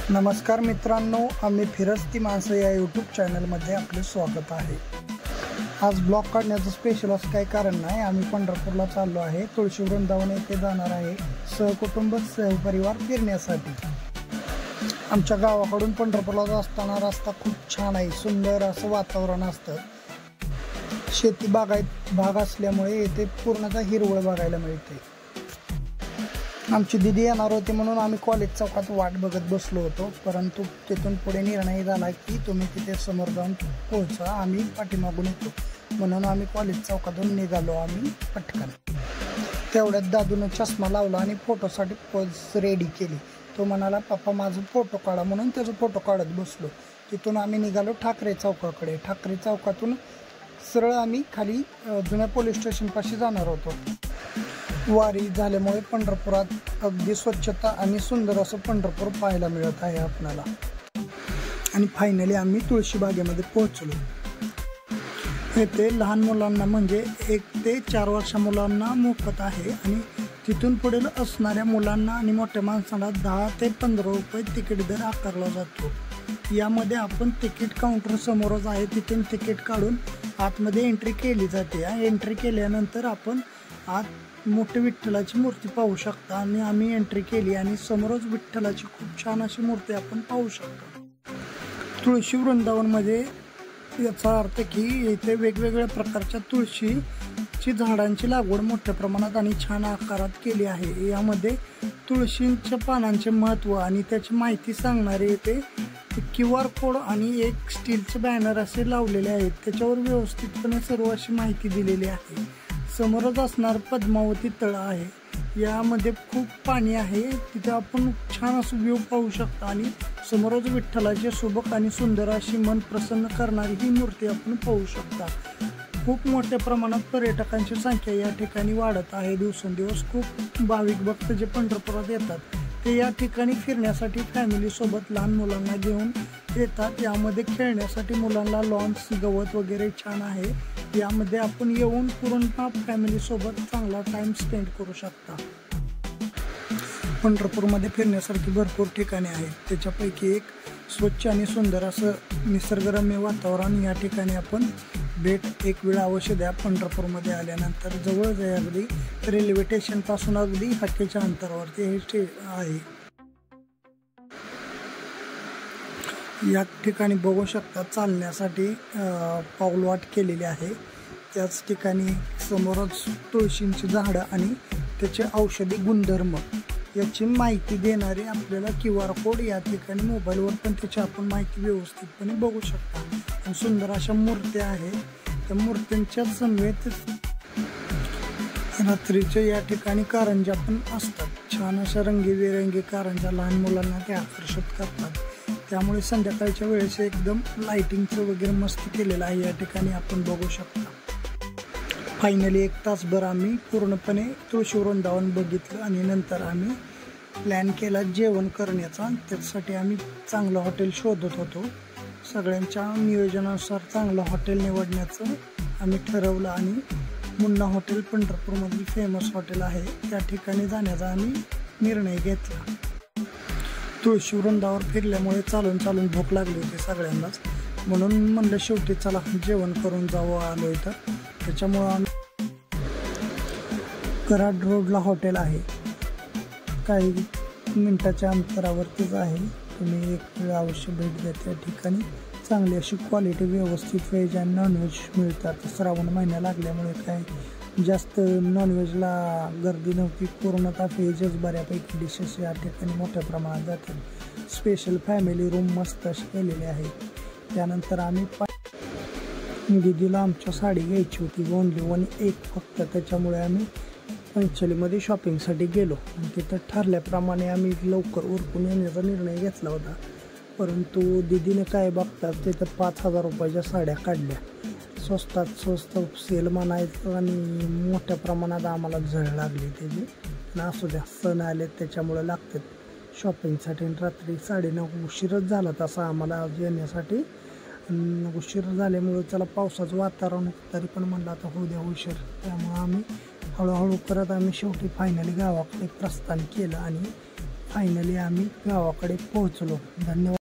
नमस्कार मित्रांनो, आम्ही फिरस्ती माणसं या यूट्यूब चॅनलमध्ये आपले स्वागत आहे। आज ब्लॉग काढण्याचं स्पेशल असं काही कारण नाही। आम्ही पंढरपूरला चाललो आहे। तुळशी वृंदावन येथे जाणार आहे सहकुटुंब सहपरिवार फिरण्यासाठी। आमच्या गावाकडून पंढरपूरला जाताना रस्ता खूप छान आहे। सुंदर असं वातावरण असतं। शेती बागायत भाग असल्यामुळे येथे पूर्णतः हिरवळ बघायला मिळते। आमची दीदी येणार होती म्हणून आम्ही कॉलेज चौकात वाट बघत बसलो होतो, परंतु तिथून पुढे निर्णय झाला की तुम्ही तिथे समोर जाऊन पोहोचा, आम्ही पाठीमागून येतो। म्हणून आम्ही कॉलेज चौकातून निघालो आम्ही पटकन। तेवढ्यात दादूने चष्मा लावला आणि फोटोसाठी पोज रेडी केली। तो म्हणाला, पप्पा माझा फोटो काढा, म्हणून त्याचा फोटो काढत बसलो। तिथून आम्ही निघालो ठाकरे चौकाकडे। ठाकरे चौकातून सरळ आम्ही खाली जुन्या पोलीस स्टेशनपाशी जाणार होतो। वारी झाल्यामुळे पंढरपुरात अगदी स्वच्छता आणि सुंदर असं पंढरपूर पाहायला मिळत आहे आपल्याला। आणि फायनली आम्ही तुळशी बागेमध्ये पोहोचलो। येथे लहान मुलांना म्हणजे 1 ते 4 वर्षा मुलांना मोफत आहे आणि तिथून पुढे असणाऱ्या मुलांना आणि मोठ्या माणसाला 10 ते 15 रुपये तिकीट दर आकारला जातो। यामध्ये आपण तिकीट काउंटर समोरच आहे, तिथून तिकीट काढून आतमध्ये एंट्री केली जाते। एंट्री केल्यानंतर आपण आत मोठे विठ्ठलाची मूर्ती पाहू शकता आणि आम्ही एंट्री केली आणि समोरच विठ्ठलाची खूप छान अशी मूर्ती आपण पाहू शकतो। तुळशी वृंदावनमध्ये याचा अर्थ की इथे वेगवेगळ्या प्रकारच्या तुळशीची झाडांची लागवड मोठ्या प्रमाणात आणि छान आकारात केली आहे। यामध्ये तुळशीच्या पानांचे महत्त्व आणि त्याची माहिती सांगणारे इथे QR कोड आणि एक स्टीलचे बॅनर असे लावलेले आहेत। त्याच्यावर व्यवस्थितपणे सर्व अशी माहिती दिलेली आहे। समोरच असणार पद्मावती तळ आहे। यामध्ये खूप पाणी आहे, तिथे आपण छान असं व्ह्यू पाहू शकता आणि समोरच विठ्ठलाची सुबक आणि सुंदर अशी मन प्रसन्न करणारी ही मूर्ती आपण पाहू शकता। खूप मोठ्या प्रमाणात पर्यटकांची संख्या या ठिकाणी वाढत आहे। दिवसेंदिवस खूप भाविक भक्त जे पंढरपुरात येतात ते या ठिकाणी फिरण्यासाठी फॅमिली सोबत लहान मुलांना घेऊन येतात। यामध्ये खेळण्यासाठी मुलांना लॉन्स गवत वगैरे छान आहे। यामध्ये आपण येऊन पूर्ण फॅमिली सोबत चांगला टाइम स्पेंड करू शकता। पंढरपूरमध्ये फिरण्यासारखी भरपूर ठिकाणे आहेत, त्याच्यापैकी एक स्वच्छ आणि सुंदर असं निसर्गरम्य वातावरण। या ठिकाणी आपण भेट एक वेळ अवश्य द्या। पंढरपूरमध्ये आल्यानंतर जवळच आहे, अगदी रेल्वे स्टेशन पासून अगदी हाकेच्या अंतरावरती हे आहे। या ठिकाणी बघू शकता चालण्यासाठी पाऊलवाट केलेली आहे। त्याच ठिकाणी समोरच तुळशींची झाडं आणि त्याचे औषधी गुणधर्म याची माहिती देणारे आपल्याला QR कोड या ठिकाणी मोबाईलवर पण त्याची आपण माहिती व्यवस्थितपणे बघू शकता। आणि सुंदर अशा मूर्त्या आहेत, त्या मूर्त्यांच्या समवेत रात्रीच्या या ठिकाणी कारंज्या पण असतात। छान अशा रंगीबेरंगी कारंज्या लहान मुलांना ते आकर्षित करतात। त्यामुळे संध्याकाळच्या वेळेस एकदम लाइटिंगचं वगैरे मस्त केलेलं आहे। या ठिकाणी आपण बघू शकता। फायनली 1 तासभर आम्ही पूर्णपणे तुळशी वृंदावन बघितलं आणि नंतर आम्ही प्लॅन केला जेवण करण्याचा। त्यासाठी आम्ही चांगलं हॉटेल शोधत होतो। सगळ्यांच्या नियोजनानुसार चांगलं हॉटेल निवडण्याचं आम्ही ठरवलं आणि मुन्ना हॉटेल पंढरपूरमधील फेमस हॉटेल आहे, त्या ठिकाणी जाण्याचा आम्ही निर्णय घेतला। तुळशी वृंदावन फिरल्यामुळे चालून चालून भूक लागली होती सगळ्यांनाच, म्हणून म्हणलं शेवटी चला जेवण करून जावं आलो इथं। त्याच्यामुळं आम्ही कराड रोडला हॉटेल आहे, काही मिनिटाच्या अंतरावरतीच आहे। तुम्ही एक वेळ अवश्य भेट द्या। त्या ठिकाणी चांगली अशी क्वालिटी व्यवस्थित व्हेज आणि नॉनव्हेज मिळतात। श्रावण महिना लागल्यामुळे काय जास्त नॉनव्हेजला गर्दी नव्हती, पूर्णतः व्हेजच बऱ्यापैकी डिशेस या ठिकाणी मोठ्या प्रमाणात जातात। स्पेशल फॅमिली रूम मस्त अशी केलेली आहे। त्यानंतर आम्ही दीदीला आमच्या साडी घ्यायची होती, ओनली 1 फक्त, त्याच्यामुळे आम्ही पंचलीमध्ये शॉपिंगसाठी गेलो आणि तिथं ठरल्याप्रमाणे आम्ही लवकर उरकून येण्याचा निर्णय घेतला होता। परंतु दीदीने काय बघतात तिथं 5,000 रुपयाच्या साड्या काढल्या। स्वस्तात स्वस्त सेल म्हणायचं आणि मोठ्या प्रमाणात आम्हाला झळ लागली त्याची। असू द्या, सण आले त्याच्यामुळे लागतात शॉपिंगसाठी। रात्री 9:30 उशीरच झाला तसा आम्हाला आज येण्यासाठी। उशीर झाल्यामुळे चला पावसाचं वातावरण होतं, तरी पण म्हणलं आता होऊ द्या उशीर। त्यामुळे आम्ही हळूहळू करत आम्ही शेवटी फायनली गावाकडे प्रस्थान केलं आणि फायनली आम्ही गावाकडे पोहोचलो. धन्यवाद.